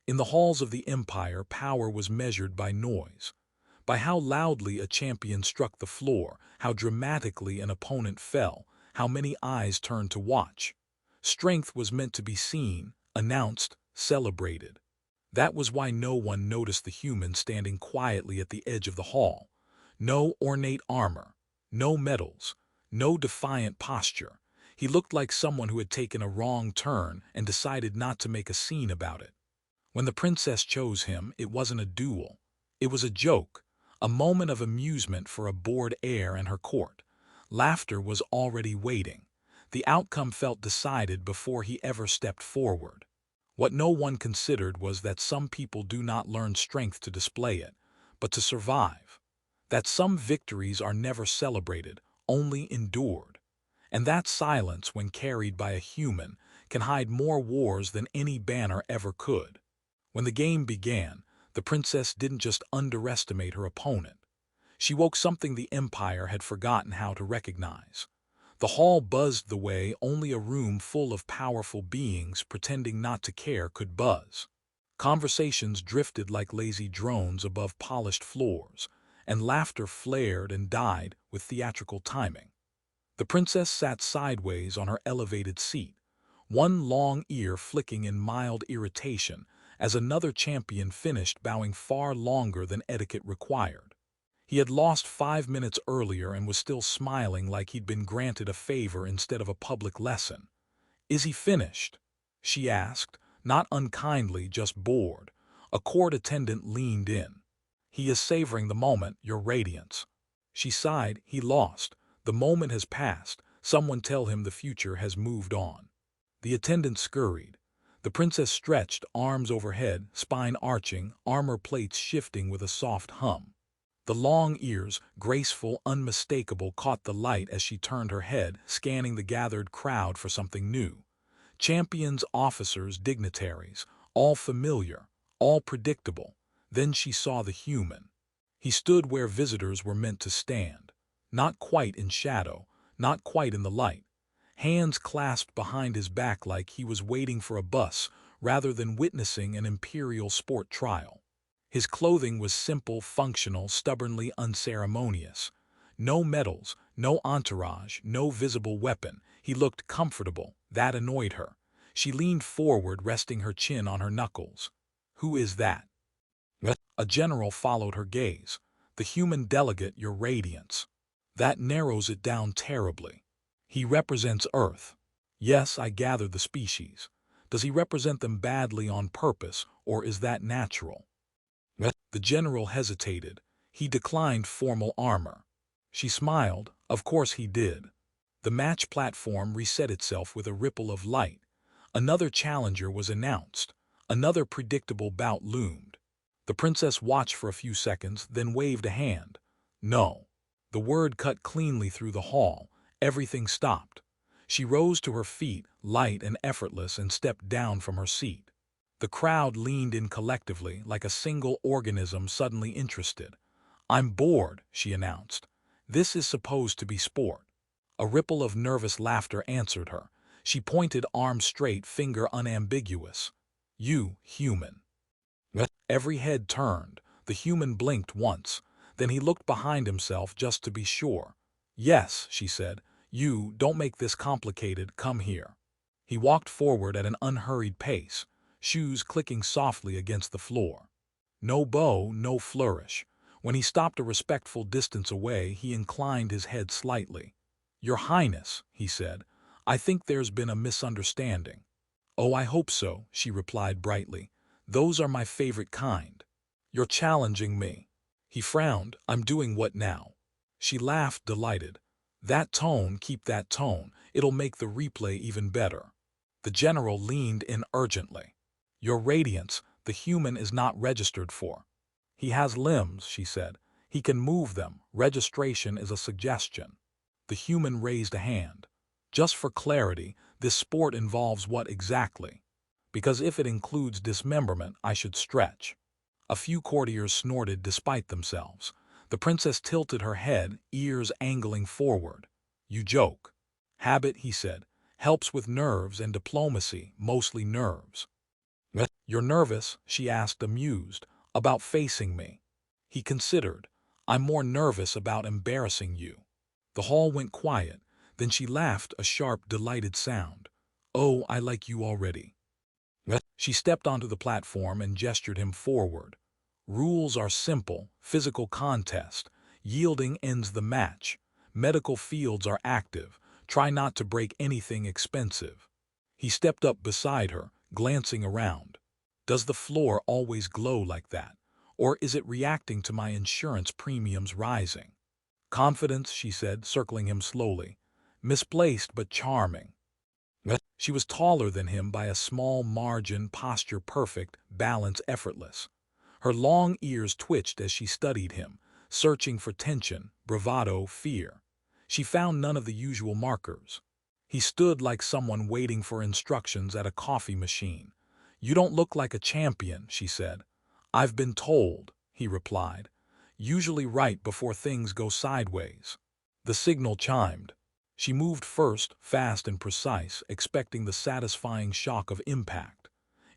In the halls of the empire, power was measured by noise, by how loudly a champion struck the floor, how dramatically an opponent fell, how many eyes turned to watch. Strength was meant to be seen, announced, celebrated. That was why no one noticed the human standing quietly at the edge of the hall. No ornate armor, no medals, no defiant posture. He looked like someone who had taken a wrong turn and decided not to make a scene about it. When the princess chose him, it wasn't a duel. It was a joke, a moment of amusement for a bored heir and her court. Laughter was already waiting. The outcome felt decided before he ever stepped forward. What no one considered was that some people do not learn strength to display it, but to survive. That some victories are never celebrated, only endured. And that silence, when carried by a human, can hide more wars than any banner ever could. When the game began, the princess didn't just underestimate her opponent. She woke something the empire had forgotten how to recognize. The hall buzzed the way only a room full of powerful beings pretending not to care could buzz. Conversations drifted like lazy drones above polished floors, and laughter flared and died with theatrical timing. The princess sat sideways on her elevated seat, one long ear flicking in mild irritation, as another champion finished bowing far longer than etiquette required. He had lost 5 minutes earlier and was still smiling like he'd been granted a favor instead of a public lesson. "Is he finished?" she asked, not unkindly, just bored. A court attendant leaned in. "He is savoring the moment, your radiance." She sighed. "He lost. The moment has passed. Someone tell him the future has moved on." The attendant scurried. The princess stretched, arms overhead, spine arching, armor plates shifting with a soft hum. The long ears, graceful, unmistakable, caught the light as she turned her head, scanning the gathered crowd for something new. Champions, officers, dignitaries, all familiar, all predictable. Then she saw the human. He stood where visitors were meant to stand, not quite in shadow, not quite in the light. Hands clasped behind his back like he was waiting for a bus rather than witnessing an imperial sport trial. His clothing was simple, functional, stubbornly unceremonious. No medals, no entourage, no visible weapon. He looked comfortable. That annoyed her. She leaned forward, resting her chin on her knuckles. "Who is that?" A general followed her gaze. "The human delegate, your radiance." "That narrows it down terribly." "He represents Earth." "Yes, I gather the species. Does he represent them badly on purpose, or is that natural?" The general hesitated. "He declined formal armor." She smiled. "Of course he did." The match platform reset itself with a ripple of light. Another challenger was announced. Another predictable bout loomed. The princess watched for a few seconds, then waved a hand. "No." The word cut cleanly through the hall. Everything stopped. She rose to her feet, light and effortless, and stepped down from her seat. The crowd leaned in collectively, like a single organism suddenly interested. "I'm bored," she announced. "This is supposed to be sport." A ripple of nervous laughter answered her. She pointed, arm straight, finger unambiguous. "You, human." Every head turned. The human blinked once. Then he looked behind himself just to be sure. "Yes," she said. "You, don't make this complicated, come here." He walked forward at an unhurried pace, shoes clicking softly against the floor. No bow, no flourish. When he stopped a respectful distance away, he inclined his head slightly. "Your Highness," he said, "I think there's been a misunderstanding." "Oh, I hope so," she replied brightly. "Those are my favorite kind." "You're challenging me." He frowned. "I'm doing what now?" She laughed, delighted. "That tone, keep that tone. It'll make the replay even better." The general leaned in urgently. "Your radiance, the human is not registered for." "He has limbs," she said. "He can move them. Registration is a suggestion." The human raised a hand. "Just for clarity, this sport involves what exactly? Because if it includes dismemberment, I should stretch." A few courtiers snorted despite themselves. The princess tilted her head, ears angling forward. "You joke." "Habit," he said. "Helps with nerves and diplomacy, mostly nerves." "You're nervous?" she asked, amused. "About facing me?" He considered. "I'm more nervous about embarrassing you." The hall went quiet. Then she laughed, a sharp, delighted sound. "Oh, I like you already." She stepped onto the platform and gestured him forward. "Rules are simple: physical contest. Yielding ends the match. Medical fields are active. Try not to break anything expensive." He stepped up beside her, glancing around. "Does the floor always glow like that? Or is it reacting to my insurance premiums rising?" "Confidence," she said, circling him slowly. "Misplaced but charming." She was taller than him by a small margin, posture perfect, balance effortless. Her long ears twitched as she studied him, searching for tension, bravado, fear. She found none of the usual markers. He stood like someone waiting for instructions at a coffee machine. "You don't look like a champion," she said. "I've been told," he replied. "Usually right before things go sideways." The signal chimed. She moved first, fast and precise, expecting the satisfying shock of impact.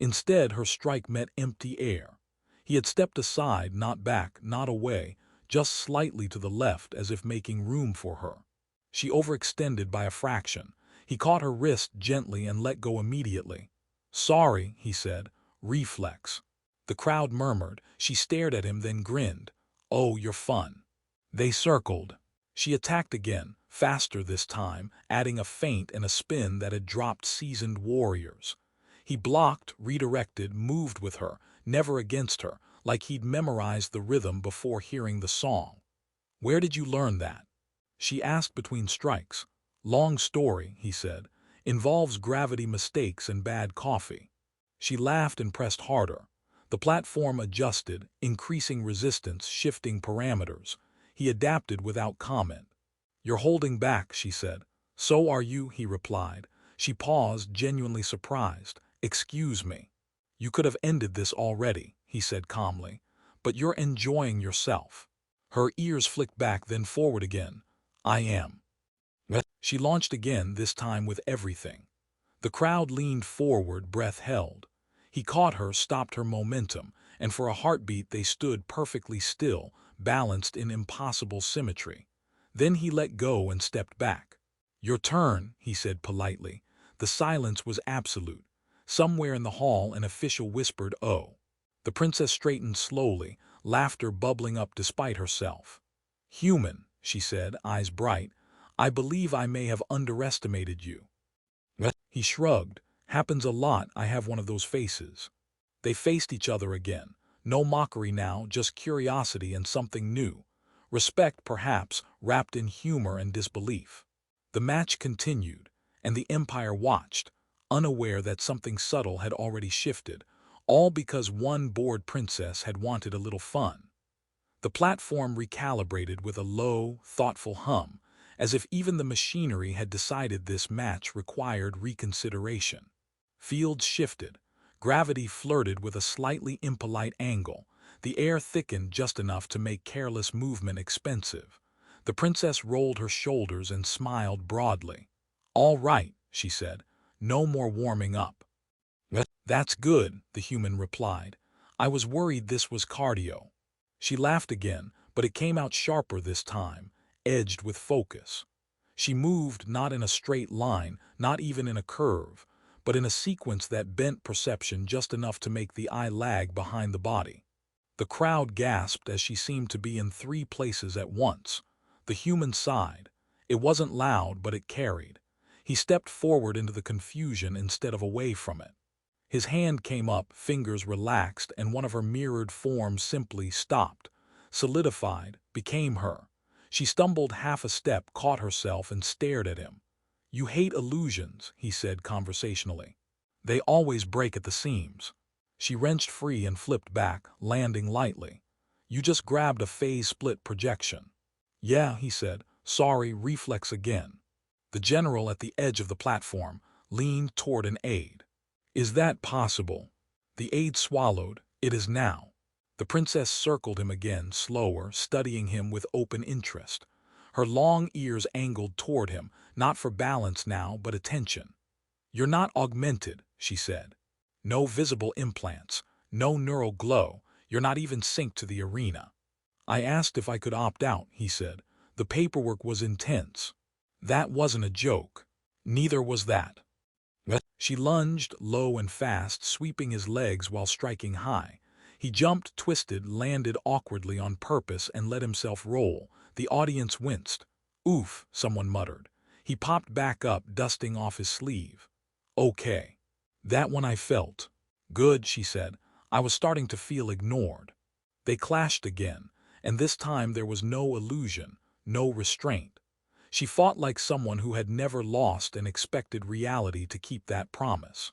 Instead, her strike met empty air. He had stepped aside, not back, not away, just slightly to the left, as if making room for her. She overextended by a fraction. He caught her wrist gently and let go immediately. "Sorry," he said. "Reflex." The crowd murmured. She stared at him, then grinned. "Oh, you're fun." They circled. She attacked again, faster this time, adding a feint and a spin that had dropped seasoned warriors. He blocked, redirected, moved with her, never against her, like he'd memorized the rhythm before hearing the song. "Where did you learn that?" she asked between strikes. "Long story," he said. "Involves gravity mistakes and bad coffee." She laughed and pressed harder. The platform adjusted, increasing resistance, shifting parameters. He adapted without comment. "You're holding back," she said. "So are you," he replied. She paused, genuinely surprised. "Excuse me." "You could have ended this already," he said calmly. "But you're enjoying yourself." Her ears flicked back, then forward again. "I am." She launched again, this time with everything. The crowd leaned forward, breath held. He caught her, stopped her momentum, and for a heartbeat they stood perfectly still, balanced in impossible symmetry. Then he let go and stepped back. "Your turn," he said politely. The silence was absolute. Somewhere in the hall an official whispered, "Oh." The princess straightened slowly, laughter bubbling up despite herself. "Human," she said, eyes bright. "I believe I may have underestimated you." He shrugged. "Happens a lot, I have one of those faces." They faced each other again. No mockery now, just curiosity and something new. Respect, perhaps, wrapped in humor and disbelief. The match continued, and the Empire watched, unaware that something subtle had already shifted, all because one bored princess had wanted a little fun. The platform recalibrated with a low, thoughtful hum, as if even the machinery had decided this match required reconsideration. Fields shifted. Gravity flirted with a slightly impolite angle. The air thickened just enough to make careless movement expensive. The princess rolled her shoulders and smiled broadly. "All right," she said. "No more warming up." "That's good," the human replied. "I was worried this was cardio." She laughed again, but it came out sharper this time, edged with focus. She moved not in a straight line, not even in a curve, but in a sequence that bent perception just enough to make the eye lag behind the body. The crowd gasped as she seemed to be in three places at once. The human sighed. It wasn't loud, but it carried. He stepped forward into the confusion instead of away from it. His hand came up, fingers relaxed, and one of her mirrored forms simply stopped, solidified, became her. She stumbled half a step, caught herself, and stared at him. "You hate illusions," he said conversationally. "They always break at the seams." She wrenched free and flipped back, landing lightly. "You just grabbed a phase-split projection." "Yeah," he said. "Sorry, reflex again." The general at the edge of the platform leaned toward an aide. "Is that possible?" The aide swallowed. "It is now." The princess circled him again, slower, studying him with open interest. Her long ears angled toward him, not for balance now, but attention. "You're not augmented," she said. No visible implants, no neural glow, you're not even synced to the arena. I asked if I could opt out, he said. The paperwork was intense. That wasn't a joke. Neither was that. She lunged low and fast, sweeping his legs while striking high. He jumped, twisted, landed awkwardly on purpose, and let himself roll. The audience winced. Oof, someone muttered. He popped back up, dusting off his sleeve. Okay. That one I felt. Good, she said. I was starting to feel ignored. They clashed again, and this time there was no illusion, no restraint. She fought like someone who had never lost and expected reality to keep that promise.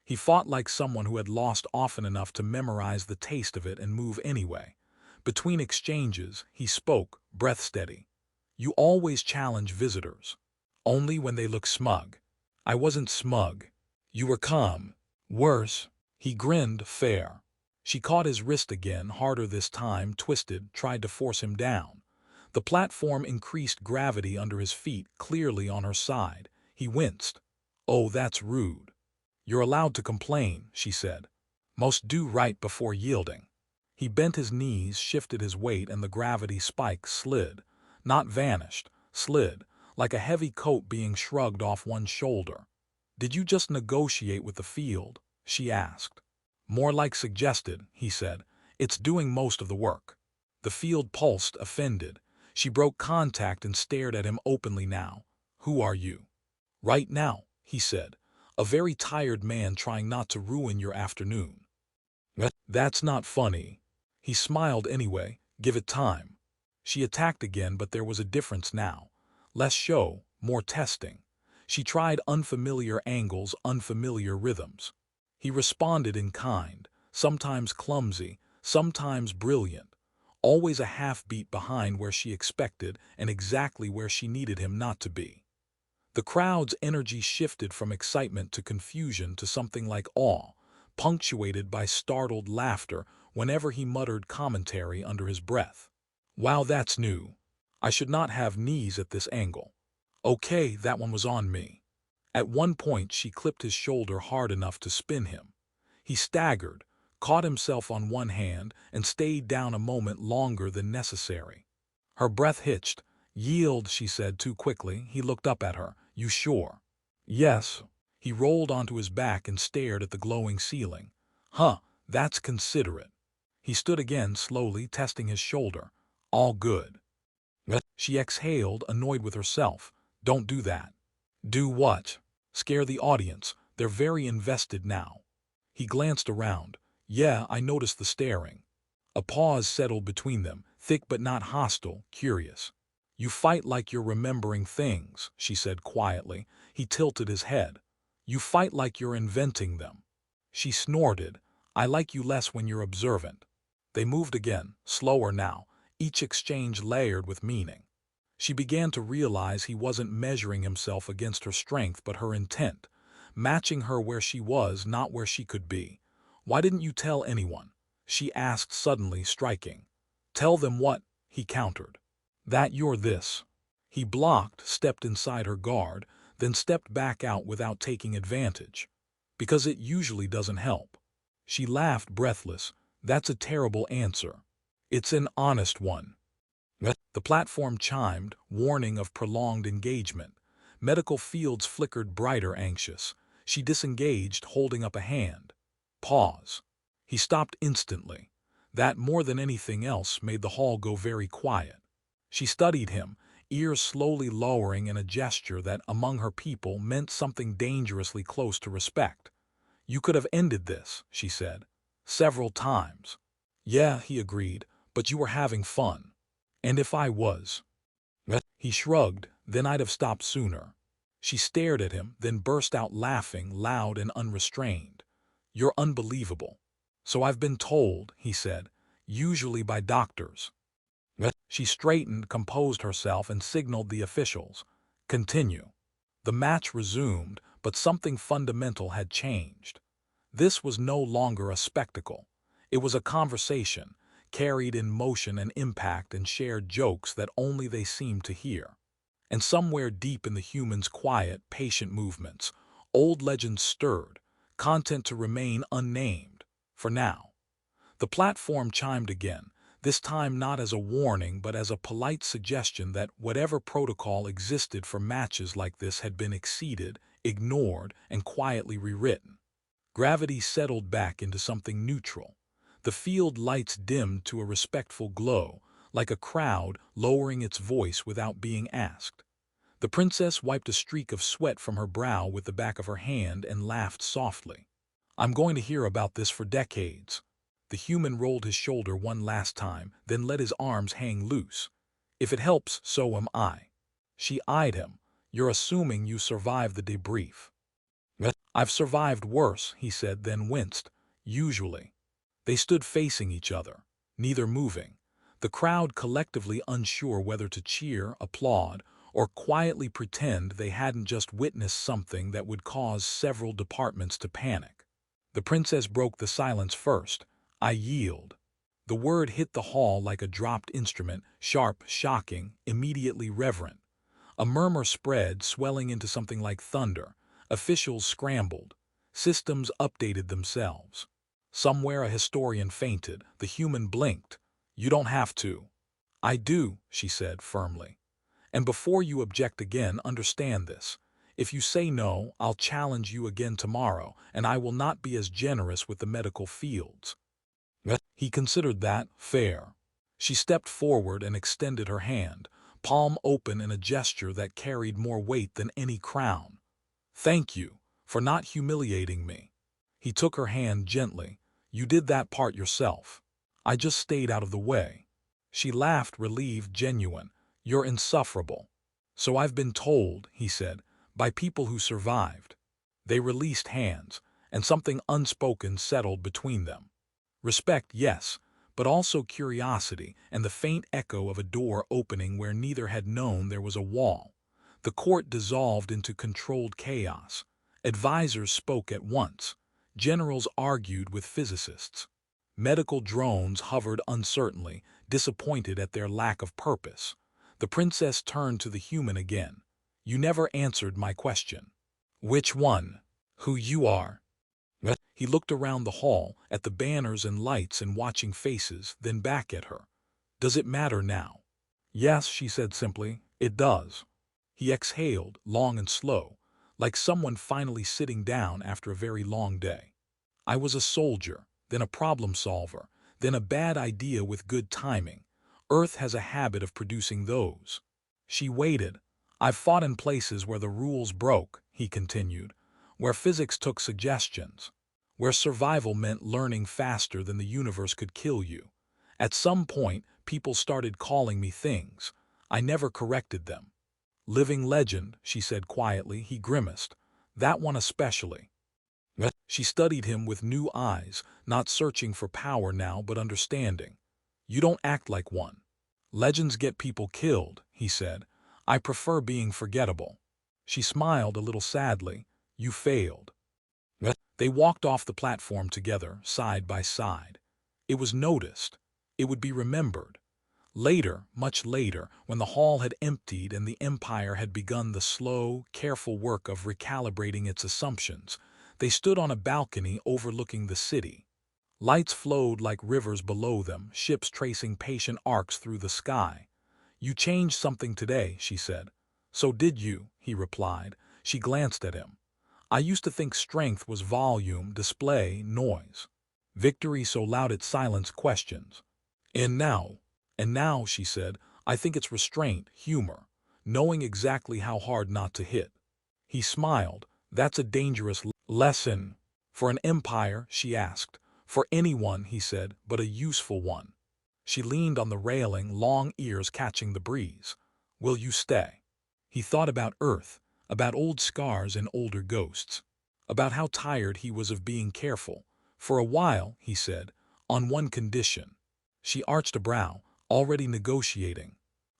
He fought like someone who had lost often enough to memorize the taste of it and move anyway. Between exchanges, he spoke, breath steady. You always challenge visitors. Only when they look smug. I wasn't smug. You were calm. Worse. He grinned, fair. She caught his wrist again, harder this time, twisted, tried to force him down. The platform increased gravity under his feet, clearly on her side. He winced. Oh, that's rude. You're allowed to complain, she said. Most do right before yielding. He bent his knees, shifted his weight, and the gravity spike slid. Not vanished, slid, like a heavy coat being shrugged off one shoulder. Did you just negotiate with the field? She asked. More like suggested, he said. It's doing most of the work. The field pulsed, offended. She broke contact and stared at him openly now. Who are you? Right now, he said. A very tired man trying not to ruin your afternoon. That's not funny. He smiled anyway. Give it time. She attacked again, but there was a difference now. Less show, more testing. She tried unfamiliar angles, unfamiliar rhythms. He responded in kind, sometimes clumsy, sometimes brilliant, always a half-beat behind where she expected and exactly where she needed him not to be. The crowd's energy shifted from excitement to confusion to something like awe, punctuated by startled laughter whenever he muttered commentary under his breath. Wow, that's new. I should not have knees at this angle. Okay, that one was on me. At one point she clipped his shoulder hard enough to spin him. He staggered, caught himself on one hand, and stayed down a moment longer than necessary. Her breath hitched. Yield, she said too quickly. He looked up at her. You sure? Yes. He rolled onto his back and stared at the glowing ceiling. Huh, that's considerate. He stood again, slowly testing his shoulder. All good. She exhaled, annoyed with herself. Don't do that. Do what? Scare the audience. They're very invested now. He glanced around. Yeah, I noticed the staring. A pause settled between them, thick but not hostile, curious. You fight like you're remembering things, she said quietly. He tilted his head. You fight like you're inventing them. She snorted. I like you less when you're observant. They moved again, slower now, each exchange layered with meaning. She began to realize he wasn't measuring himself against her strength but her intent, matching her where she was, not where she could be. Why didn't you tell anyone? She asked suddenly, striking. Tell them what? He countered. That you're this. He blocked, stepped inside her guard, then stepped back out without taking advantage. Because it usually doesn't help. She laughed, breathless. That's a terrible answer. It's an honest one. The platform chimed, warning of prolonged engagement. Medical fields flickered brighter, anxious. She disengaged, holding up a hand. Pause. He stopped instantly. That, more than anything else, made the hall go very quiet. She studied him, ears slowly lowering in a gesture that, among her people, meant something dangerously close to respect. You could have ended this, she said. Several times. Yeah, he agreed, but you were having fun. And if I was? He shrugged, then I'd have stopped sooner. She stared at him, then burst out laughing, loud and unrestrained. You're unbelievable. So I've been told, he said, usually by doctors. She straightened, composed herself, and signaled the officials. Continue. The match resumed, but something fundamental had changed. This was no longer a spectacle. It was a conversation, carried in motion and impact and shared jokes that only they seemed to hear. And somewhere deep in the humans' quiet, patient movements, old legends stirred, Content to remain unnamed. For now. The platform chimed again, this time not as a warning but as a polite suggestion that whatever protocol existed for matches like this had been exceeded, ignored, and quietly rewritten. Gravity settled back into something neutral. The field lights dimmed to a respectful glow, like a crowd lowering its voice without being asked. The princess wiped a streak of sweat from her brow with the back of her hand and laughed softly. I'm going to hear about this for decades. The human rolled his shoulder one last time, then let his arms hang loose. If it helps, so am I. She eyed him. You're assuming you survived the debrief. I've survived worse, he said, then winced. Usually. They stood facing each other, neither moving. The crowd collectively unsure whether to cheer, applaud, or quietly pretend they hadn't just witnessed something that would cause several departments to panic. The princess broke the silence first. I yield. The word hit the hall like a dropped instrument, sharp, shocking, immediately reverent. A murmur spread, swelling into something like thunder. Officials scrambled. Systems updated themselves. Somewhere a historian fainted. The human blinked. You don't have to. I do, she said firmly. And before you object again, understand this. If you say no, I'll challenge you again tomorrow, and I will not be as generous with the medical fields. He considered that fair. She stepped forward and extended her hand, palm open in a gesture that carried more weight than any crown. Thank you for not humiliating me. He took her hand gently. You did that part yourself. I just stayed out of the way. She laughed, relieved, genuine. You're insufferable. So I've been told, he said, by people who survived. They released hands, and something unspoken settled between them. Respect, yes, but also curiosity and the faint echo of a door opening where neither had known there was a wall. The court dissolved into controlled chaos. Advisors spoke at once. Generals argued with physicists. Medical drones hovered uncertainly, disappointed at their lack of purpose. The princess turned to the human again. You never answered my question. Which one? Who you are? He looked around the hall, at the banners and lights and watching faces, then back at her. Does it matter now? Yes, she said simply, it does. He exhaled, long and slow, like someone finally sitting down after a very long day. I was a soldier, then a problem solver, then a bad idea with good timing. Earth has a habit of producing those. She waited. I've fought in places where the rules broke, he continued, where physics took suggestions, where survival meant learning faster than the universe could kill you. At some point, people started calling me things. I never corrected them. Living legend, she said quietly. He grimaced. That one especially. She studied him with new eyes, not searching for power now but understanding. You don't act like one. Legends get people killed, he said. I prefer being forgettable. She smiled a little sadly. You failed. They walked off the platform together, side by side. It was noticed. It would be remembered. Later, much later, when the hall had emptied and the empire had begun the slow, careful work of recalibrating its assumptions, they stood on a balcony overlooking the city. Lights flowed like rivers below them, ships tracing patient arcs through the sky. You changed something today, she said. So did you, he replied. She glanced at him. I used to think strength was volume, display, noise. Victory so loud it silenced questions. And now, she said, I think it's restraint, humor, knowing exactly how hard not to hit. He smiled. That's a dangerous lesson. For an empire, she asked. For anyone, he said, but a useful one. She leaned on the railing, long ears catching the breeze. Will you stay? He thought about Earth, about old scars and older ghosts, about how tired he was of being careful. For a while, he said, on one condition. She arched a brow, already negotiating.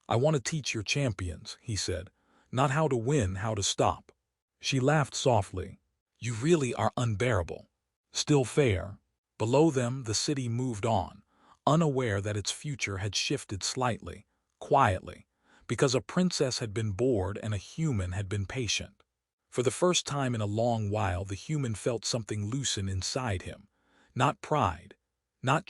I want to teach your champions, he said, not how to win, how to stop. She laughed softly. You really are unbearable. Still fair. Below them, the city moved on, unaware that its future had shifted slightly, quietly, because a princess had been bored and a human had been patient. For the first time in a long while, the human felt something loosen inside him. Not pride, not